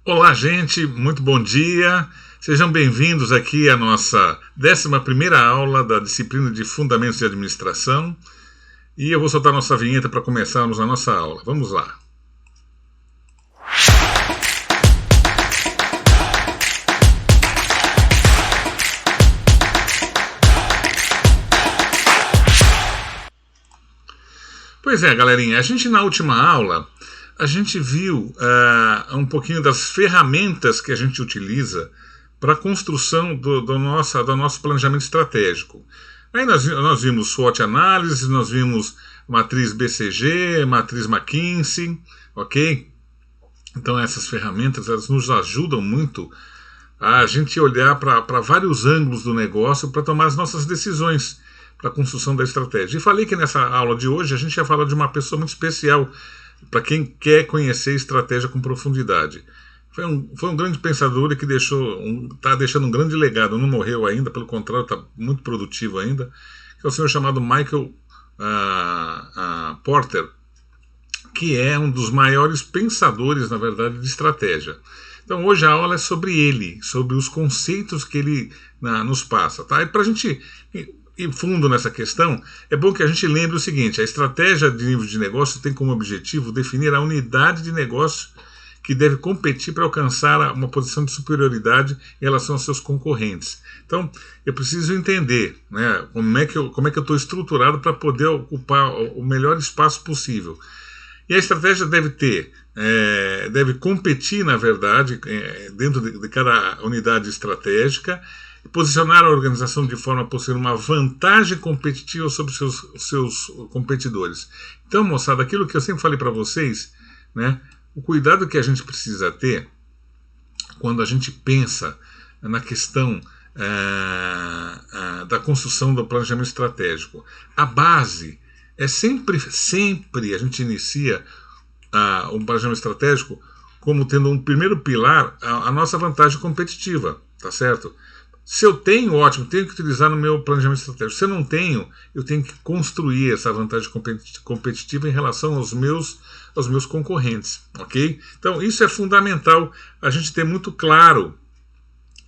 Olá, gente, muito bom dia. Sejam bem-vindos aqui à nossa 11ª aula da disciplina de Fundamentos de Administração. E eu vou soltar nossa vinheta para começarmos a nossa aula. Vamos lá. Pois é, galerinha, a gente na última aula, a gente viu um pouquinho das ferramentas que a gente utiliza para a construção do nosso planejamento estratégico. Aí nós vimos SWOT análise, nós vimos matriz BCG, matriz McKinsey, ok? Então essas ferramentas elas nos ajudam muito a gente olhar para vários ângulos do negócio para tomar as nossas decisões para a construção da estratégia. E falei que nessa aula de hoje a gente ia falar de uma pessoa muito especial para quem quer conhecer estratégia com profundidade. Foi um grande pensador e que está deixando um grande legado, não morreu ainda, pelo contrário, está muito produtivo ainda, que é o senhor chamado Michael Porter, que é um dos maiores pensadores, na verdade, de estratégia. Então hoje a aula é sobre ele, sobre os conceitos que ele nos passa. Tá? E para a gente ir fundo nessa questão, é bom que a gente lembre o seguinte: a estratégia de nível de negócio tem como objetivo definir a unidade de negócio que deve competir para alcançar uma posição de superioridade em relação aos seus concorrentes. Então, eu preciso entender, né, como é que eu estou estruturado para poder ocupar o melhor espaço possível. E a estratégia deve competir, na verdade, dentro de cada unidade estratégica, posicionar a organização de forma a possuir uma vantagem competitiva sobre seus competidores. Então, moçada, aquilo que eu sempre falei para vocês, né, o cuidado que a gente precisa ter quando a gente pensa na questão da construção do planejamento estratégico. A base é sempre a gente inicia um planejamento estratégico como tendo um primeiro pilar a nossa vantagem competitiva, tá certo? Se eu tenho, ótimo, tenho que utilizar no meu planejamento estratégico. Se eu não tenho, eu tenho que construir essa vantagem competitiva em relação aos meus concorrentes, ok? Então isso é fundamental a gente ter muito claro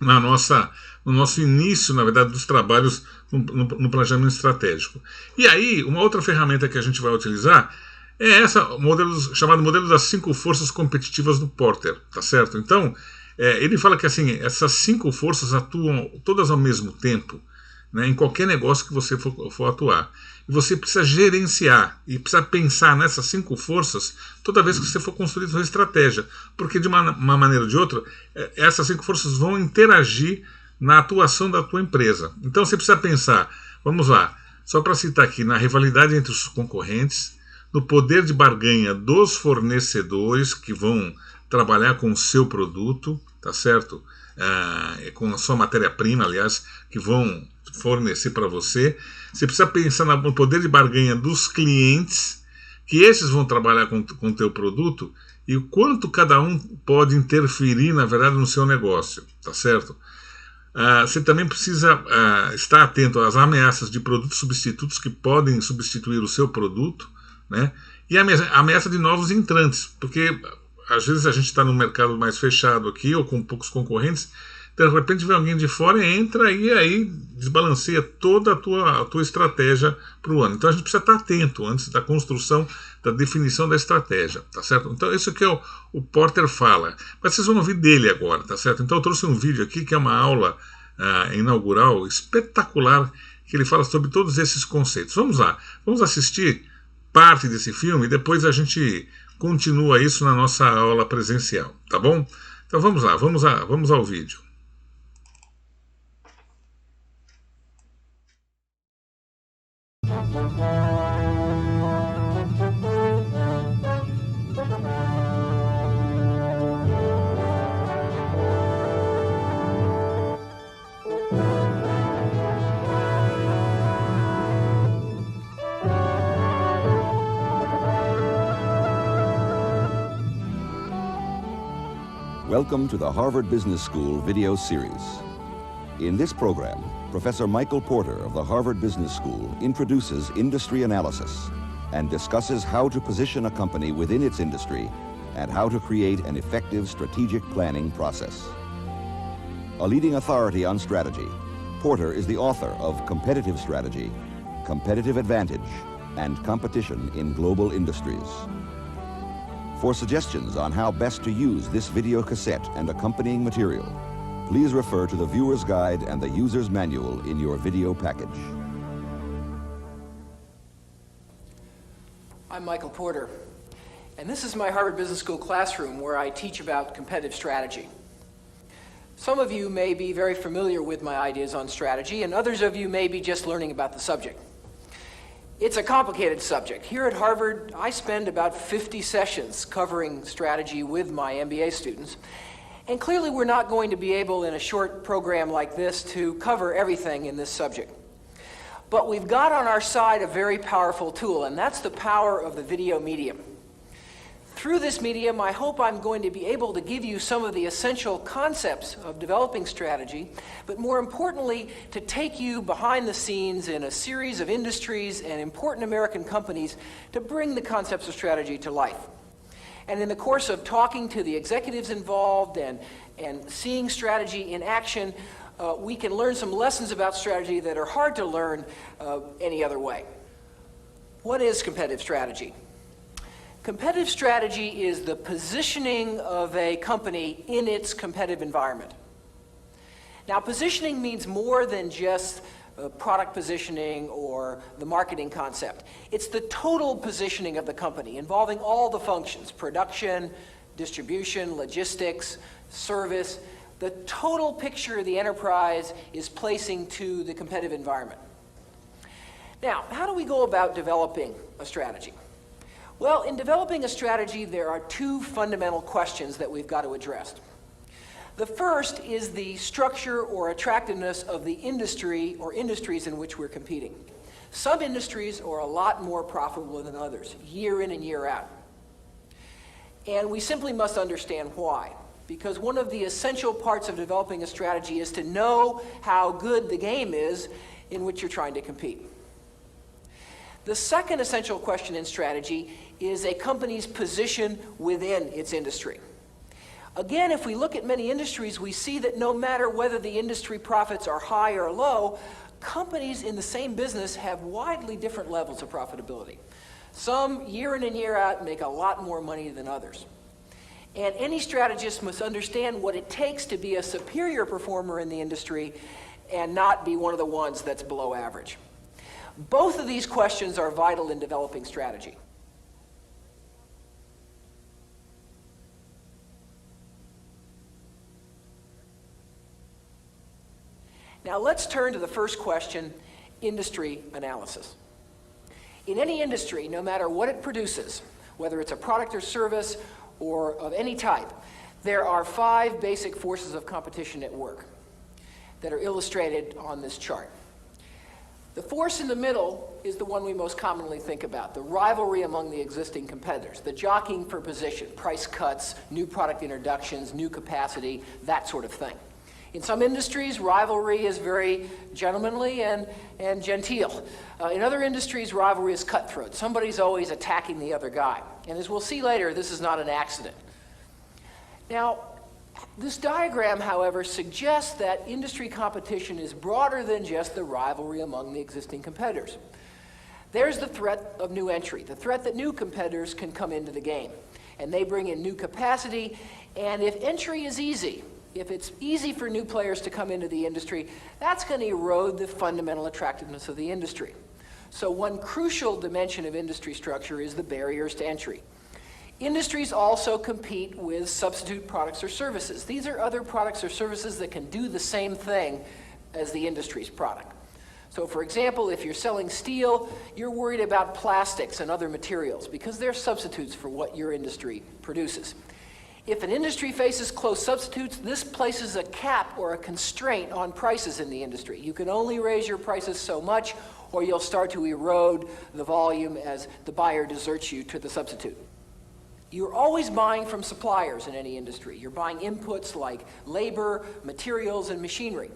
no nosso início, na verdade, dos trabalhos no planejamento estratégico. E aí, uma outra ferramenta que a gente vai utilizar é essa, chamado modelo das 5 forças competitivas do Porter, tá certo? Então, ele fala que assim, essas 5 forças atuam todas ao mesmo tempo, né, em qualquer negócio que você for atuar. E você precisa gerenciar e precisa pensar nessas 5 forças toda vez que você for construir sua estratégia. Porque de uma maneira ou de outra, essas 5 forças vão interagir na atuação da tua empresa. Então você precisa pensar, vamos lá, só para citar aqui, na rivalidade entre os concorrentes, no poder de barganha dos fornecedores que vão trabalhar com o seu produto, tá certo? Com a sua matéria-prima, aliás, que vão fornecer para você. Você precisa pensar no poder de barganha dos clientes, que esses vão trabalhar com o teu produto, e o quanto cada um pode interferir, na verdade, no seu negócio, tá certo? Você também precisa estar atento às ameaças de produtos substitutos que podem substituir o seu produto, né? E a ameaça de novos entrantes, porque às vezes a gente está num mercado mais fechado aqui, ou com poucos concorrentes, de repente vem alguém de fora e entra e aí desbalanceia toda a tua estratégia para o ano. Então a gente precisa estar atento antes da construção, da definição da estratégia, tá certo? Então isso que o Porter fala, mas vocês vão ouvir dele agora, tá certo? Então eu trouxe um vídeo aqui que é uma aula inaugural espetacular, que ele fala sobre todos esses conceitos. Vamos lá, vamos assistir parte desse filme e depois a gente continua isso na nossa aula presencial, tá bom? Então vamos lá, vamos ao vídeo. Welcome to the Harvard Business School video series. In this program, Professor Michael Porter of the Harvard Business School introduces industry analysis and discusses how to position a company within its industry and how to create an effective strategic planning process. A leading authority on strategy, Porter is the author of Competitive Strategy, Competitive Advantage, and Competition in Global Industries. For suggestions on how best to use this video cassette and accompanying material, please refer to the viewer's guide and the user's manual in your video package. I'm Michael Porter, and this is my Harvard Business School classroom where I teach about competitive strategy. Some of you may be very familiar with my ideas on strategy, and others of you may be just learning about the subject. It's a complicated subject. Here at Harvard, I spend about 50 sessions covering strategy with my MBA students, and clearly we're not going to be able in a short program like this to cover everything in this subject. But we've got on our side a very powerful tool, and that's the power of the video medium. Through this medium, I hope I'm going to be able to give you some of the essential concepts of developing strategy, but more importantly, to take you behind the scenes in a series of industries and important American companies to bring the concepts of strategy to life. And in the course of talking to the executives involved and seeing strategy in action, we can learn some lessons about strategy that are hard to learn any other way. What is competitive strategy? Competitive strategy is the positioning of a company in its competitive environment. Now, positioning means more than just product positioning or the marketing concept. It's the total positioning of the company, involving all the functions: production, distribution, logistics, service. The total picture of the enterprise is placing to the competitive environment. Now, how do we go about developing a strategy? Well, in developing a strategy, there are two fundamental questions that we've got to address. The first is the structure or attractiveness of the industry or industries in which we're competing. Some industries are a lot more profitable than others, year in and year out. And we simply must understand why. Because one of the essential parts of developing a strategy is to know how good the game is in which you're trying to compete. The second essential question in strategy is a company's position within its industry. Again, if we look at many industries, we see that no matter whether the industry profits are high or low, companies in the same business have widely different levels of profitability. Some, year in and year out, make a lot more money than others. And any strategist must understand what it takes to be a superior performer in the industry and not be one of the ones that's below average. Both of these questions are vital in developing strategy. Now let's turn to the first question, industry analysis. In any industry, no matter what it produces, whether it's a product or service or of any type, there are 5 basic forces of competition at work that are illustrated on this chart. The force in the middle is the one we most commonly think about, the rivalry among the existing competitors, the jockeying for position, price cuts, new product introductions, new capacity, that sort of thing. In some industries, rivalry is very gentlemanly and genteel. In other industries, rivalry is cutthroat. Somebody's always attacking the other guy. And as we'll see later, this is not an accident. Now, this diagram, however, suggests that industry competition is broader than just the rivalry among the existing competitors. There's the threat of new entry, the threat that new competitors can come into the game. And they bring in new capacity, and if entry is easy, if it's easy for new players to come into the industry, that's going to erode the fundamental attractiveness of the industry. So one crucial dimension of industry structure is the barriers to entry. Industries also compete with substitute products or services. These are other products or services that can do the same thing as the industry's product. So for example, if you're selling steel, you're worried about plastics and other materials because they're substitutes for what your industry produces. If an industry faces close substitutes, this places a cap or a constraint on prices in the industry. You can only raise your prices so much or you'll start to erode the volume as the buyer deserts you to the substitute. You're always buying from suppliers in any industry. You're buying inputs like labor, materials, and machinery.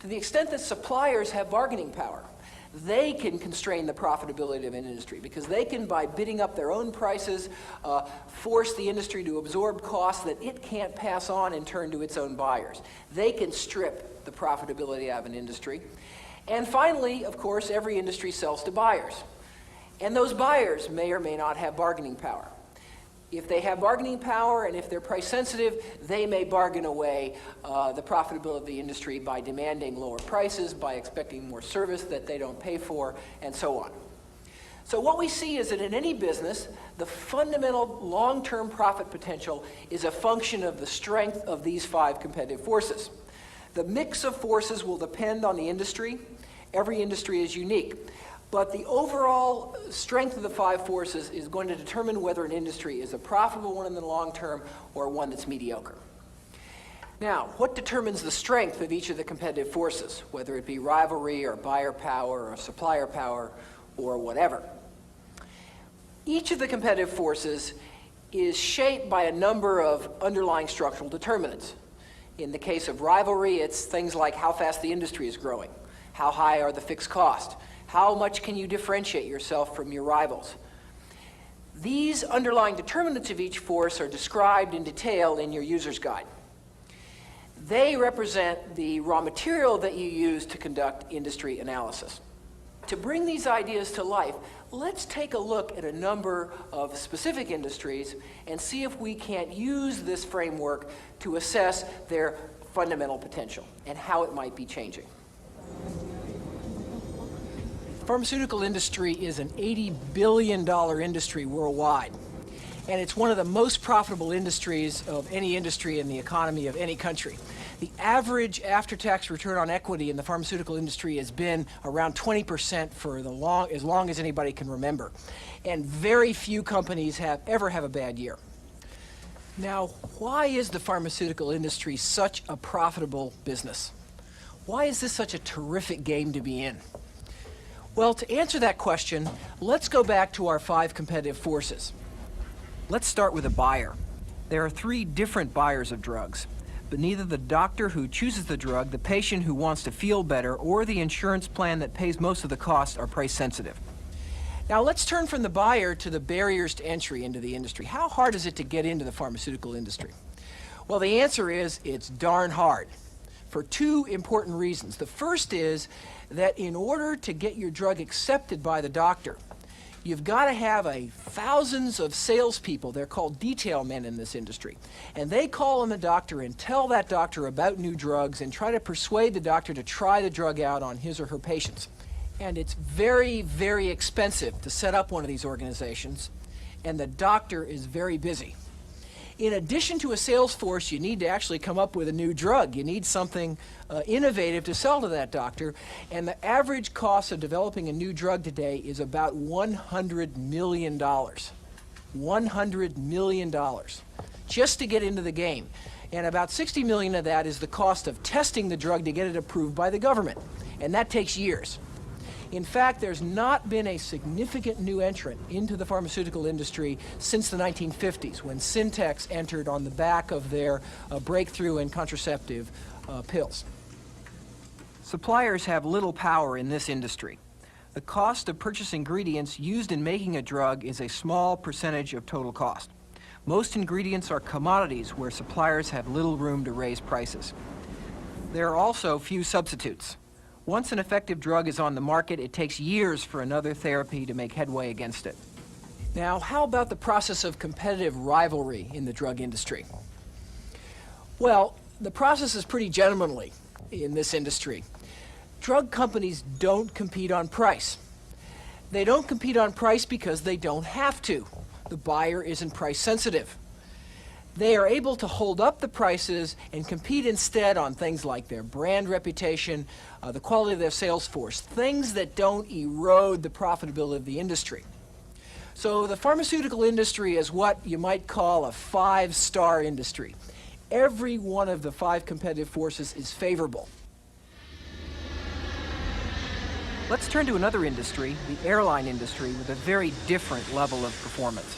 To the extent that suppliers have bargaining power, They can constrain the profitability of an industry because they can, by bidding up their own prices, force the industry to absorb costs that it can't pass on in turn to its own buyers. They can strip the profitability out of an industry. And finally, of course, every industry sells to buyers. And those buyers may or may not have bargaining power. If they have bargaining power and if they're price sensitive, they may bargain away the profitability of the industry by demanding lower prices, by expecting more service that they don't pay for, and so on. So what we see is that in any business, the fundamental long-term profit potential is a function of the strength of these 5 competitive forces. The mix of forces will depend on the industry. Every industry is unique. But the overall strength of the 5 forces is going to determine whether an industry is a profitable one in the long term or one that's mediocre. Now, what determines the strength of each of the competitive forces, whether it be rivalry or buyer power or supplier power or whatever? Each of the competitive forces is shaped by a number of underlying structural determinants. In the case of rivalry, it's things like how fast the industry is growing, how high are the fixed costs, how much can you differentiate yourself from your rivals? These underlying determinants of each force are described in detail in your user's guide. They represent the raw material that you use to conduct industry analysis. To bring these ideas to life, let's take a look at a number of specific industries and see if we can't use this framework to assess their fundamental potential and how it might be changing. The pharmaceutical industry is an $80 billion industry worldwide, and it's one of the most profitable industries of any industry in the economy of any country. The average after-tax return on equity in the pharmaceutical industry has been around 20% for as long as anybody can remember, and very few companies ever have a bad year. Now, why is the pharmaceutical industry such a profitable business? Why is this such a terrific game to be in? Well, to answer that question, let's go back to our 5 competitive forces. Let's start with a buyer. There are 3 different buyers of drugs, but neither the doctor who chooses the drug, the patient who wants to feel better, or the insurance plan that pays most of the cost are price sensitive. Now let's turn from the buyer to the barriers to entry into the industry. How hard is it to get into the pharmaceutical industry? Well, the answer is it's darn hard for 2 important reasons. The first is that in order to get your drug accepted by the doctor, you've got to have thousands of salespeople. They're called detail men in this industry. And they call on the doctor and tell that doctor about new drugs and try to persuade the doctor to try the drug out on his or her patients. And it's very, very expensive to set up one of these organizations, and the doctor is very busy. In addition to a sales force, you need to actually come up with a new drug. You need something innovative to sell to that doctor, and the average cost of developing a new drug today is about $100 million. $100 million just to get into the game. And about $60 million of that is the cost of testing the drug to get it approved by the government, and that takes years. In fact, there's not been a significant new entrant into the pharmaceutical industry since the 1950s, when Syntex entered on the back of their breakthrough in contraceptive pills. Suppliers have little power in this industry. The cost of purchasing ingredients used in making a drug is a small percentage of total cost. Most ingredients are commodities where suppliers have little room to raise prices. There are also few substitutes. Once an effective drug is on the market, it takes years for another therapy to make headway against it. Now, how about the process of competitive rivalry in the drug industry? Well, the process is pretty gentlemanly in this industry. Drug companies don't compete on price. They don't compete on price because they don't have to. The buyer isn't price sensitive. They are able to hold up the prices and compete instead on things like their brand reputation, the quality of their sales force, things that don't erode the profitability of the industry. So the pharmaceutical industry is what you might call a 5-star industry. Every one of the 5 competitive forces is favorable. Let's turn to another industry, the airline industry, with a very different level of performance.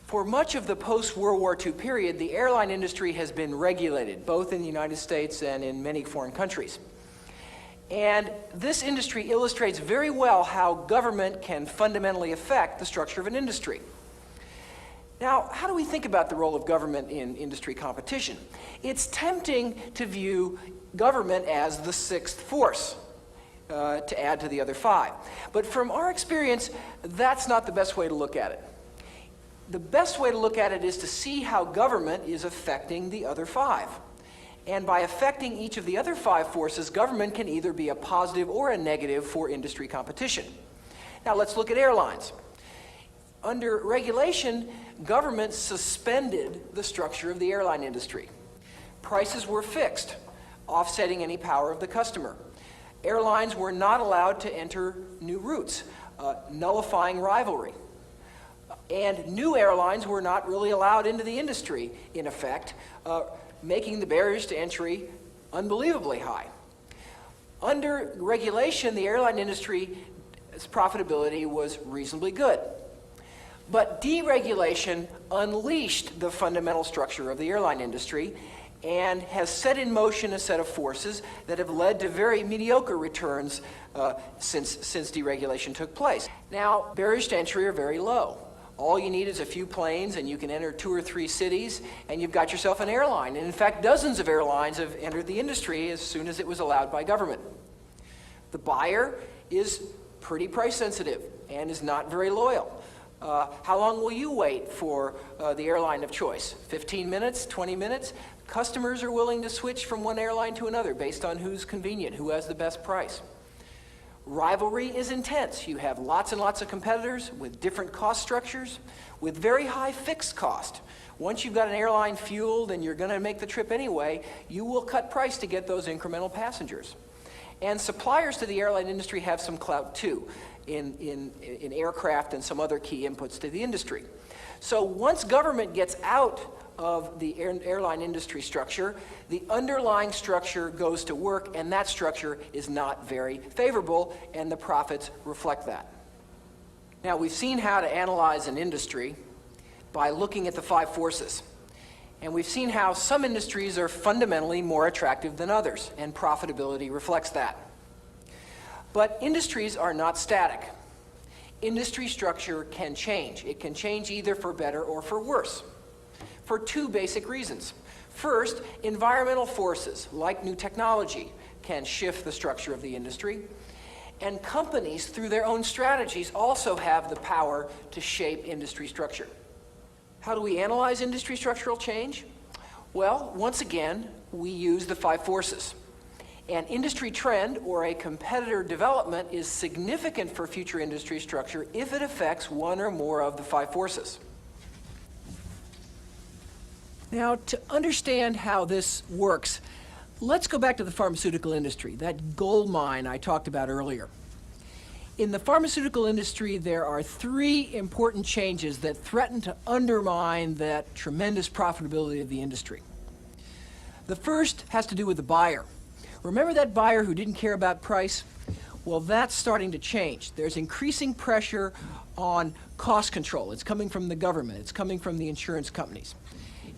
For much of the post-World War II period, the airline industry has been regulated, both in the United States and in many foreign countries. And this industry illustrates very well how government can fundamentally affect the structure of an industry. Now, how do we think about the role of government in industry competition? It's tempting to view government as the sixth force, to add to the other five. But from our experience, that's not the best way to look at it. The best way to look at it is to see how government is affecting the other five. And by affecting each of the other five forces, government can either be a positive or a negative for industry competition. Now let's look at airlines. Under regulation, government suspended the structure of the airline industry. Prices were fixed, offsetting any power of the customer. Airlines were not allowed to enter new routes, nullifying rivalry. And new airlines were not really allowed into the industry, in effect, making the barriers to entry unbelievably high. Under regulation, the airline industry's profitability was reasonably good. But deregulation unleashed the fundamental structure of the airline industry and has set in motion a set of forces that have led to very mediocre returns since deregulation took place. Now, barriers to entry are very low. All you need is a few planes and you can enter 2 or 3 cities and you've got yourself an airline. And in fact, dozens of airlines have entered the industry as soon as it was allowed by government. The buyer is pretty price sensitive and is not very loyal. How long will you wait for the airline of choice? 15 minutes, 20 minutes? Customers are willing to switch from one airline to another based on who's convenient, who has the best price. Rivalry is intense. You have lots and lots of competitors with different cost structures, with very high fixed cost. Once you've got an airline fueled and you're going to make the trip anyway, you will cut price to get those incremental passengers. And suppliers to the airline industry have some clout too, in aircraft and some other key inputs to the industry. So once government gets out of the airline industry structure, the underlying structure goes to work, and that structure is not very favorable, and the profits reflect that. Now, we've seen how to analyze an industry by looking at the 5 forces. And we've seen how some industries are fundamentally more attractive than others, and profitability reflects that. But industries are not static. Industry structure can change. It can change either for better or for worse, for 2 basic reasons. First, environmental forces, like new technology, can shift the structure of the industry. And companies, through their own strategies, also have the power to shape industry structure. How do we analyze industry structural change? Well, once again, we use the 5 forces. An industry trend or a competitor development is significant for future industry structure if it affects one or more of the 5 forces. Now, to understand how this works, let's go back to the pharmaceutical industry, that gold mine I talked about earlier. In the pharmaceutical industry, there are 3 important changes that threaten to undermine that tremendous profitability of the industry. The first has to do with the buyer. Remember that buyer who didn't care about price? Well, that's starting to change. There's increasing pressure on cost control. It's coming from the government. It's coming from the insurance companies.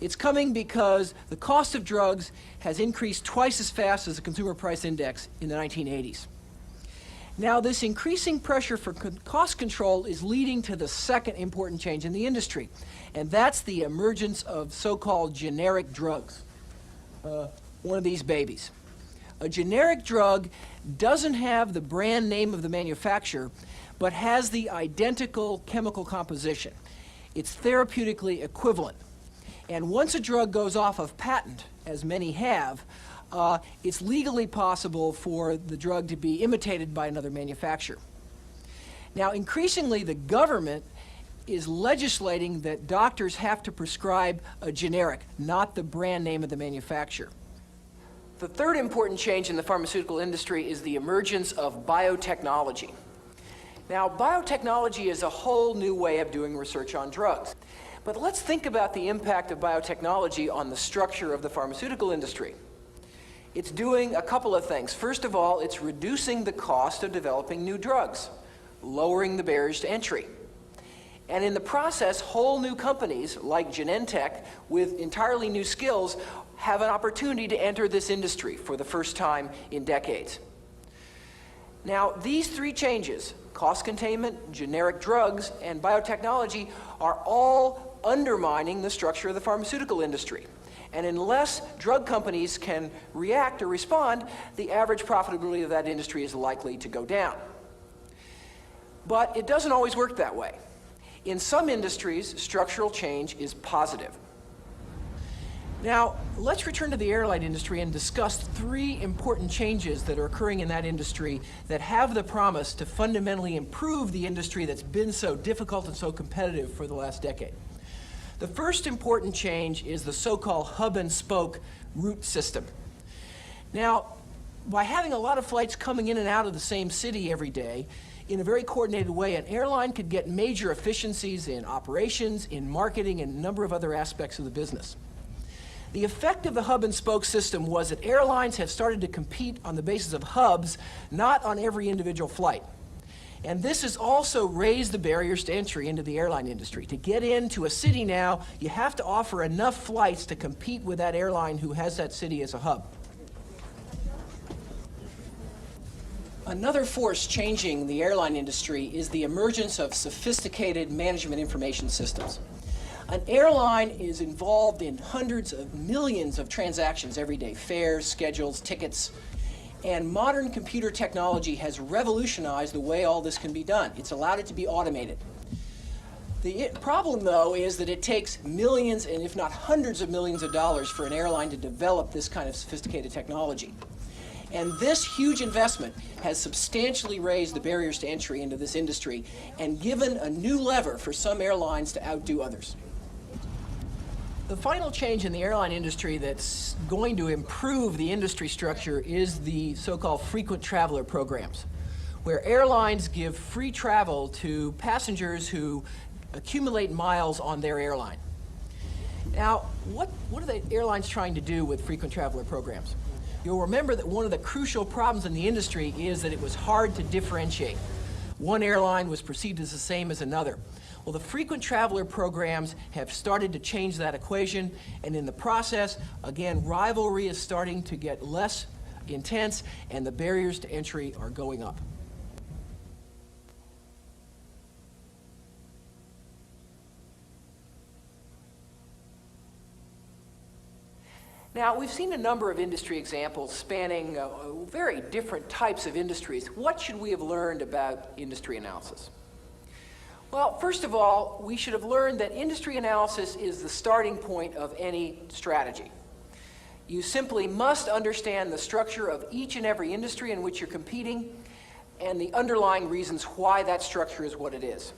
It's coming because the cost of drugs has increased twice as fast as the consumer price index in the 1980s. Now, this increasing pressure for cost control is leading to the second important change in the industry, and that's the emergence of so-called generic drugs. One of these babies. A generic drug doesn't have the brand name of the manufacturer, but has the identical chemical composition. It's therapeutically equivalent. And once a drug goes off of patent, as many have, it's legally possible for the drug to be imitated by another manufacturer. Now, increasingly, the government is legislating that doctors have to prescribe a generic, not the brand name of the manufacturer. The third important change in the pharmaceutical industry is the emergence of biotechnology. Now, biotechnology is a whole new way of doing research on drugs. But let's think about the impact of biotechnology on the structure of the pharmaceutical industry. It's doing a couple of things. First of all, it's reducing the cost of developing new drugs, lowering the barriers to entry. And in the process, whole new companies like Genentech with entirely new skills have an opportunity to enter this industry for the first time in decades. Now, these three changes, cost containment, generic drugs, and biotechnology, are all undermining the structure of the pharmaceutical industry. And unless drug companies can react or respond, the average profitability of that industry is likely to go down. But it doesn't always work that way. In some industries, structural change is positive. Now, let's return to the airline industry and discuss three important changes that are occurring in that industry that have the promise to fundamentally improve the industry that's been so difficult and so competitive for the last decade. The first important change is the so-called hub and spoke route system. Now, by having a lot of flights coming in and out of the same city every day, in a very coordinated way, an airline could get major efficiencies in operations, in marketing, and a number of other aspects of the business. The effect of the hub and spoke system was that airlines have started to compete on the basis of hubs, not on every individual flight. And this has also raised the barriers to entry into the airline industry. To get into a city now, you have to offer enough flights to compete with that airline who has that city as a hub. Another force changing the airline industry is the emergence of sophisticated management information systems. An airline is involved in hundreds of millions of transactions every day, fares, schedules, tickets, and modern computer technology has revolutionized the way all this can be done. It's allowed it to be automated. The problem, though, is that it takes millions, and if not hundreds of millions of dollars for an airline to develop this kind of sophisticated technology. And this huge investment has substantially raised the barriers to entry into this industry and given a new lever for some airlines to outdo others. The final change in the airline industry that's going to improve the industry structure is the so-called frequent traveler programs, where airlines give free travel to passengers who accumulate miles on their airline. Now, what are the airlines trying to do with frequent traveler programs? You'll remember that one of the crucial problems in the industry is that it was hard to differentiate. One airline was perceived as the same as another. Well, the frequent traveler programs have started to change that equation, and in the process, again, rivalry is starting to get less intense, and the barriers to entry are going up. Now, we've seen a number of industry examples spanning very different types of industries. What should we have learned about industry analysis? Well, first of all, we should have learned that industry analysis is the starting point of any strategy. You simply must understand the structure of each and every industry in which you're competing and the underlying reasons why that structure is what it is.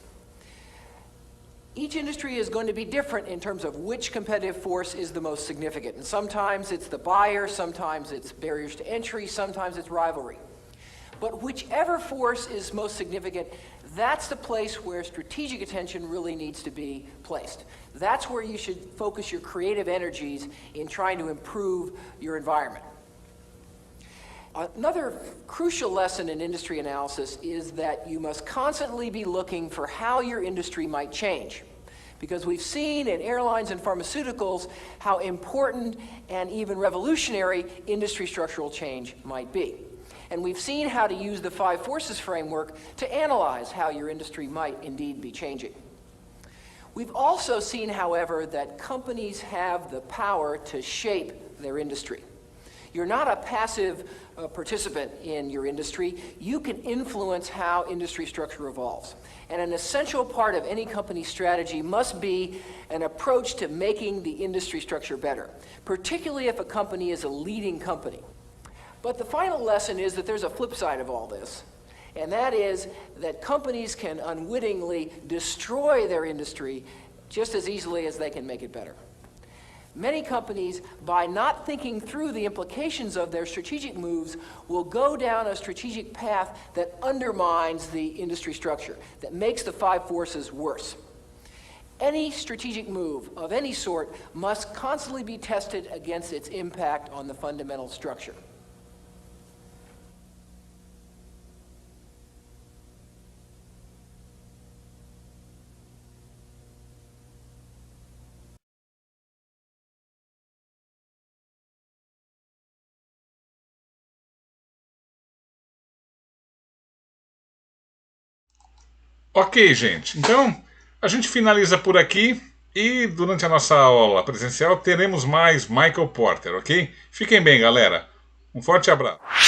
Each industry is going to be different in terms of which competitive force is the most significant. And sometimes it's the buyer, sometimes it's barriers to entry, sometimes it's rivalry. But whichever force is most significant, that's the place where strategic attention really needs to be placed. That's where you should focus your creative energies in trying to improve your environment. Another crucial lesson in industry analysis is that you must constantly be looking for how your industry might change. Because we've seen in airlines and pharmaceuticals how important and even revolutionary industry structural change might be. And we've seen how to use the 5 forces framework to analyze how your industry might indeed be changing. We've also seen, however, that companies have the power to shape their industry. You're not a passive participant in your industry. You can influence how industry structure evolves. And an essential part of any company's strategy must be an approach to making the industry structure better, particularly if a company is a leading company. But the final lesson is that there's a flip side of all this, and that is that companies can unwittingly destroy their industry just as easily as they can make it better. Many companies, by not thinking through the implications of their strategic moves, will go down a strategic path that undermines the industry structure, that makes the 5 forces worse. Any strategic move of any sort must constantly be tested against its impact on the fundamental structure. Ok, gente. Então, a gente finaliza por aqui e durante a nossa aula presencial teremos mais Michael Porter, ok? Fiquem bem, galera. Um forte abraço.